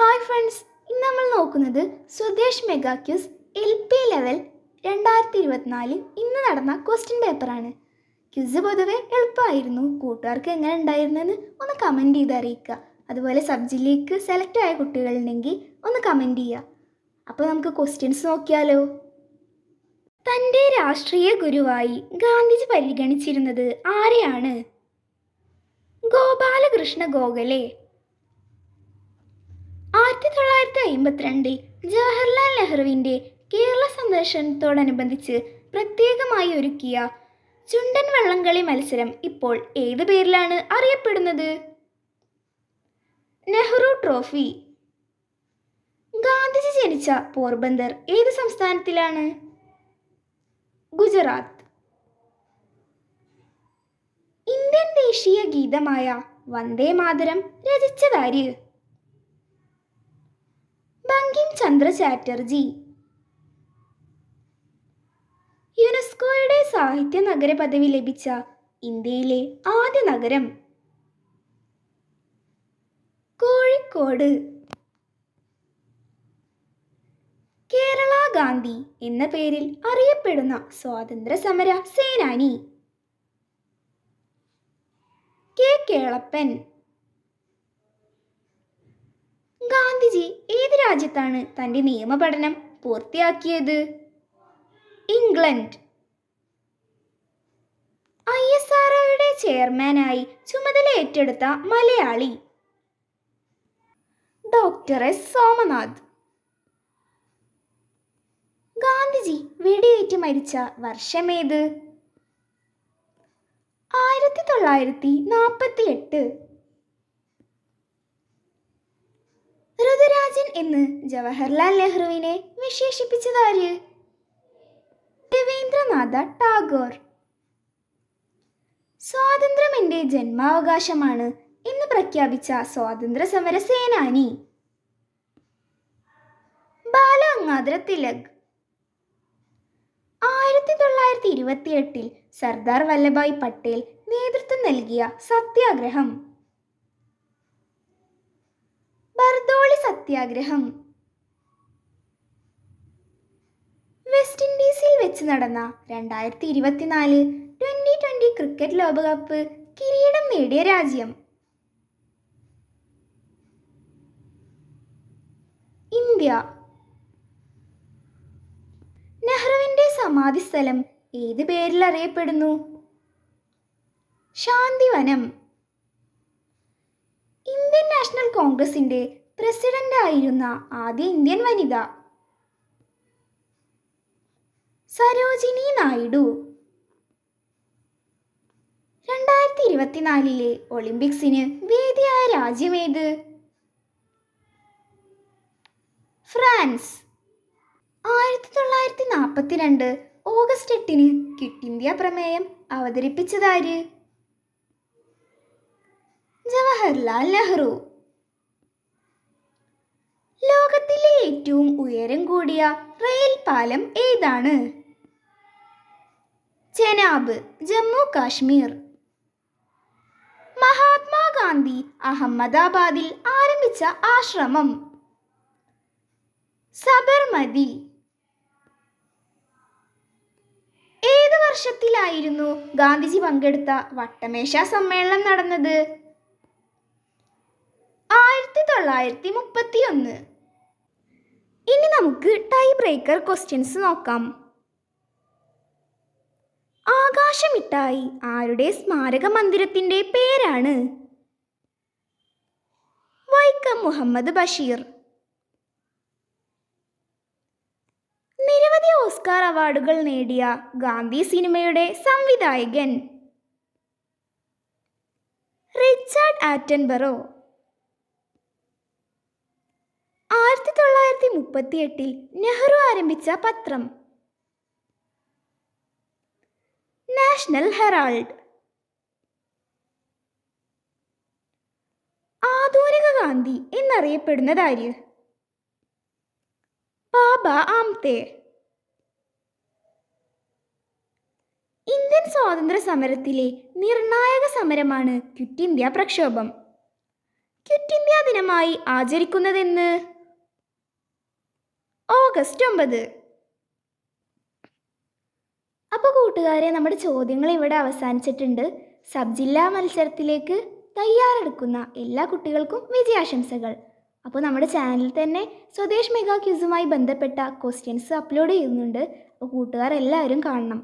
Hi friends, ഇന്ന് നമ്മൾ നോക്കുന്നത് Swadesh mega quiz LP level 2024 ഇന്ന് നടന്ന ക്വസ്റ്റ്യൻ പേപ്പറാണ്. ക്യൂസ് പൊതുവെ എളുപ്പമായിരുന്നു. കൂട്ടുകാർക്ക് എങ്ങനെ ഉണ്ടായിരുന്നെന്ന് ഒന്ന് കമൻറ്റ് ചെയ്ത് അറിയിക്കുക. അതുപോലെ സബ് ജില്ലയ്ക്ക് സെലക്ട് ആയ കുട്ടികളുണ്ടെങ്കിൽ ഒന്ന് കമൻറ്റ് ചെയ്യുക. അപ്പോൾ നമുക്ക് ക്വസ്റ്റ്യൻസ് നോക്കിയാലോ. തൻ്റെ രാഷ്ട്രീയ ഗുരുവായി ഗാന്ധിജി പരിഗണിച്ചിരുന്നത് ആരെയാണ്? ഗോപാലകൃഷ്ണ ഗോഖലെ. 1952 ജവഹർലാൽ നെഹ്റുവിൻ്റെ കേരള സന്ദർശനത്തോടനുബന്ധിച്ച് പ്രത്യേകമായി ഒരുക്കിയ ചുണ്ടൻ വള്ളംകളി മത്സരം ഇപ്പോൾ ഏത് പേരിലാണ് അറിയപ്പെടുന്നത്? നെഹ്റു ട്രോഫി. ഗാന്ധിജി ജനിച്ച പോർബന്ദർ ഏത് സംസ്ഥാനത്തിലാണ്? ഗുജറാത്ത്. ഇന്ത്യൻ ദേശീയ ഗീതമായ വന്ദേ മാതരം രചിച്ചതാര്? ബങ്കിം ചന്ദ്ര ചാറ്റർജി. യുനെസ്കോയുടെ സാഹിത്യ നഗര പദവി ലഭിച്ച ഇന്ത്യയിലെ ആദ്യ നഗരം? കോഴിക്കോട്. കേരള ഗാന്ധി എന്ന പേരിൽ അറിയപ്പെടുന്ന സ്വാതന്ത്ര്യ സമര സേനാനി? കെ കേളപ്പൻ. ഗാന്ധിജി ഏത് രാജ്യത്താണ് തൻ്റെ നിയമപഠനം പൂർത്തിയാക്കിയത്? ഇംഗ്ലണ്ട്. ISROയുടെ ചെയർമാനായി ചുമതല ഏറ്റെടുത്ത മലയാളി? Doctor S Somanath. ഗാന്ധിജി വെടിയേറ്റ് മരിച്ച വർഷമേത്? 1948. ഋതുരാജൻ എന്ന് ജവഹർലാൽ നെഹ്റുവിനെ വിശേഷിപ്പിച്ചതാര്? രവീന്ദ്രനാഥ ടാഗോർ. സ്വാതന്ത്ര്യം എൻ്റെ ജന്മാവകാശമാണ് എന്ന് പ്രഖ്യാപിച്ച സ്വാതന്ത്ര്യ സമര സേനാനി? ബാലഗംഗാധര തിലക്. 1928 സർദാർ വല്ലഭായ് പട്ടേൽ നേതൃത്വം നൽകിയ സത്യാഗ്രഹം? ബർദോളി സത്യാഗ്രഹം. വെസ്റ്റ് ഇൻഡീസിൽ വെച്ച് നടന്ന 2024 T20 ക്രിക്കറ്റ് ലോകകപ്പ് കിരീടം നേടിയ രാജ്യം? ഇന്ത്യ. നെഹ്റുവിൻ്റെ സമാധി സ്ഥലം ഏത് പേരിൽ അറിയപ്പെടുന്നു? ശാന്തിവനം. ഇന്ത്യൻ നാഷണൽ കോൺഗ്രസിൻ്റെ പ്രസിഡന്റ് ആയിരുന്ന ആദ്യ ഇന്ത്യൻ വനിത? സരോജിനി നായിഡു. 2024 ഒളിമ്പിക്സിന് വേദിയായ രാജ്യമേത്? ഫ്രാൻസ്. 1942 ഓഗസ്റ്റ് 8 ക്വിറ്റ് ഇന്ത്യ പ്രമേയം അവതരിപ്പിച്ചതാര്? ജവഹർലാൽ നെഹ്റു. ലോകത്തിലെ ഏറ്റവും ഉയരം കൂടിയ റെയിൽ പാലം ഏതാണ്? ചെനാബ്, ജമ്മു കാശ്മീർ. മഹാത്മാഗാന്ധി അഹമ്മദാബാദിൽ ആരംഭിച്ച ആശ്രമം? സബർമതി. ഏത് വർഷത്തിലായിരുന്നു ഗാന്ധിജി പങ്കെടുത്ത വട്ടമേശ സമ്മേളനം നടന്നത്? 1931. ഇനി നമുക്ക് ടൈ ബ്രേക്കർ ക്വസ്റ്റ്യൻസ് നോക്കാം. ആകാശമിട്ടായി ആരുടെ സ്മാരക മന്ദിരത്തിൻ്റെ പേരാണ്? വൈക്കം മുഹമ്മദ് ബഷീർ. നിരവധി ഓസ്കാർ അവാർഡുകൾ നേടിയ ഗാന്ധി സിനിമയുടെ സംവിധായകൻ? Richard Attenborough. 1938 നെഹ്റു ആരംഭിച്ച പത്രം? National Herald. ആധുനിക ഗാന്ധി എന്നറിയപ്പെടുന്നതാര്? ബാബ ആംതെ. ഇന്ത്യൻ സ്വാതന്ത്ര്യ സമരത്തിലെ നിർണായക സമരമാണ് ക്വിറ്റ് ഇന്ത്യ പ്രക്ഷോഭം. ക്വിറ്റ് ഇന്ത്യ ദിനമായി ആചരിക്കുന്നതെന്ന്? ഓഗസ്റ്റ് 9. അപ്പോൾ കൂട്ടുകാരെ, നമ്മുടെ ചോദ്യങ്ങൾ ഇവിടെ അവസാനിച്ചിട്ടുണ്ട്. സബ് ജില്ലാ മത്സരത്തിലേക്ക് തയ്യാറെടുക്കുന്ന എല്ലാ കുട്ടികൾക്കും വിജയാശംസകൾ. അപ്പോൾ നമ്മുടെ ചാനലിൽ തന്നെ സ്വദേശ് മെഗാ ക്യൂസുമായി ബന്ധപ്പെട്ട ക്വസ്റ്റ്യൻസ് അപ്ലോഡ് ചെയ്യുന്നുണ്ട്. അപ്പോൾ കൂട്ടുകാർ എല്ലാവരും കാണണം.